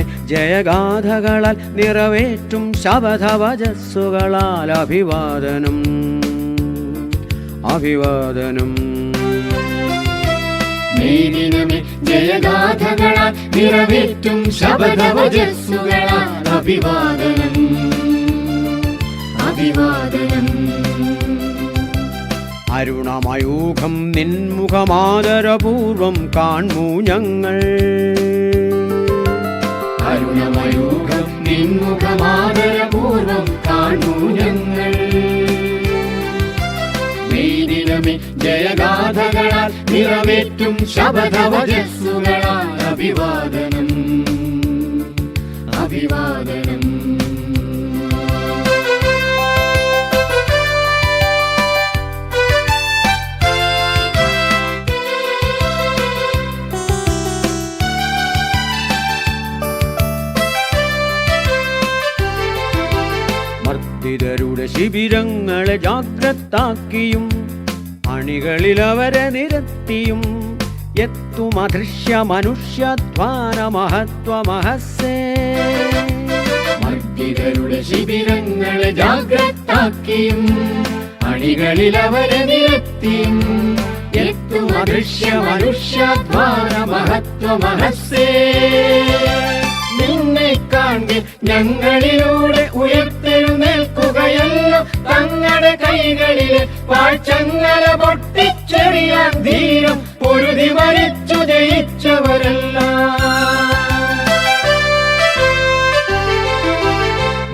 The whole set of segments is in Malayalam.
മെയ്ദിനമേ ജയഗാഥകളാൽ നിറവേറ്റും ശബദവചസ്സുകളാൽ അഭിവാദനം അഭിവാദനം. മെയ്ദിനമേ ജയഗാഥകളാൽ നിറവേറ്റും ശബദവചസ്സുകളാൽ അഭിവാദനം അഭിവാദനം. അരുണമയൂഖം നിൻമുഖമാദരപൂർവം കാൺമൂ ഞങ്ങൾ. അരുണമയൂഖം നിൻമുഖമാദരപൂർവം കാൺമൂ ഞങ്ങൾ. മെയ്ദിനമേ ജയഗാഥകളാൽ നിറവേറ്റും ശബദവചസ്സുകളാൽ അഭിവാദനം അഭിവാദനം. മർദ്ദിതരുടെ ശിബിരങ്ങളെ ജാഗ്രതാക്കിയും അണികളിൽ അവരെ നിരത്തിയും എത്തും അദൃശ്യ മനുഷ്യധ്വാന മഹത്വമഹസ്സേ. മർദ്ദിതരുടെ ശിബിരങ്ങളെ ജാഗ്രതാക്കിയും അണികളിൽ അവരെ നിരത്തിയും എത്തും അദൃശ്യ മനുഷ്യധ്വാന മഹത്വമഹസ്സേ. നിന്നെ കാണെ ഞങ്ങളിലൂടെ ഉയർത്തെഴുന്നേൽക്കുകയല്ലോ തങ്ങളുടെ കൈകളിലെ പാഴ്ചങ്ങല പൊട്ടിച്ചെറിയാൻ ധീരം പൊരുതി മരിച്ചു ജയിച്ചവരെല്ലാം.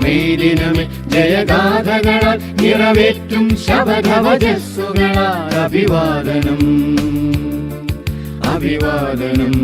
മെയ്ദിനമേ ജയഗാഥകളാൽ നിറവേറ്റും ശബദവചസ്സുകളാൽ അഭിവാദനം അഭിവാദനം.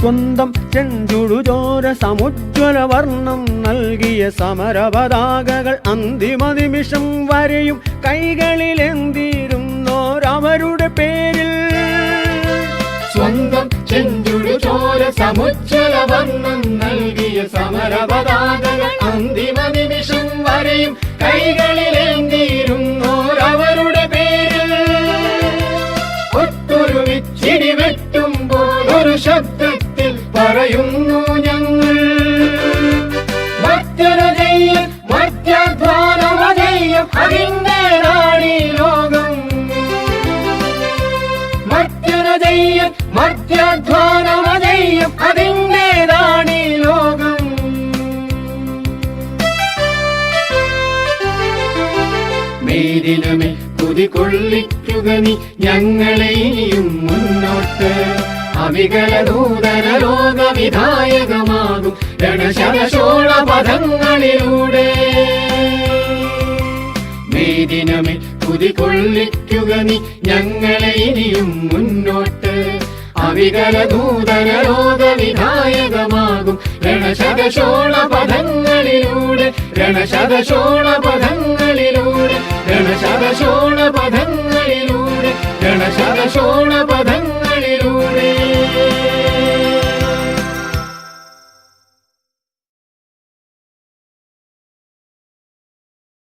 സ്വന്തം ചെഞ്ചുടുചോര സമുജ്വല വർണ്ണം നൽകിയ സമരപതാകകൾ അന്തിമ നിമിഷം വരെയും കൈകളിലെന്തിരുന്നോരവരുടെ പേരിൽ. സ്വന്തം ചെഞ്ചുടുചോര സമുജ്വല വർണ്ണം നൽകിയ സമരപതാകകൾ അന്തിമ നിമിഷം വരെയും കൈകളിലെന്തിരുന്നോരവരുടെ പേരിൽ. ഒത്തൊരുമിച്ചിടിവെട്ടുമ്പോൾ ഒരു ശബ്ദത്തിൽ പറയുന്നു ഞങ്ങൾ മർത്യനജയ്യം മർത്യധ്വാനമജയ്യം അതിന്റേതാണീ ലോകം. മർത്യനജയ്യം മർത്യധ്വാനമജയ്യം അതിന്റേതാണീ ലോകം. മെയ്ദിനമേ കുതികൊള്ളിക്കുക നീ ഞങ്ങളെ ഇനിയും മുന്നോട്ട്. അവികല നൂതന ലോകവിധായകമാകും രണശരശോള പദങ്ങളിലൂടെ. മെയ്ദിനമേ കുതികൊള്ളിക്കുക നീ ഞങ്ങളെ ഇനിയും മുന്നോട്ട്. അവികല നൂതന ലോകവിധായകമാകും രണശരശോള പദങ്ങളിലൂടെ രണശരശോള പദങ്ങളിലൂടെ രണശരശോള പദങ്ങളിലൂടെ രണശരശോള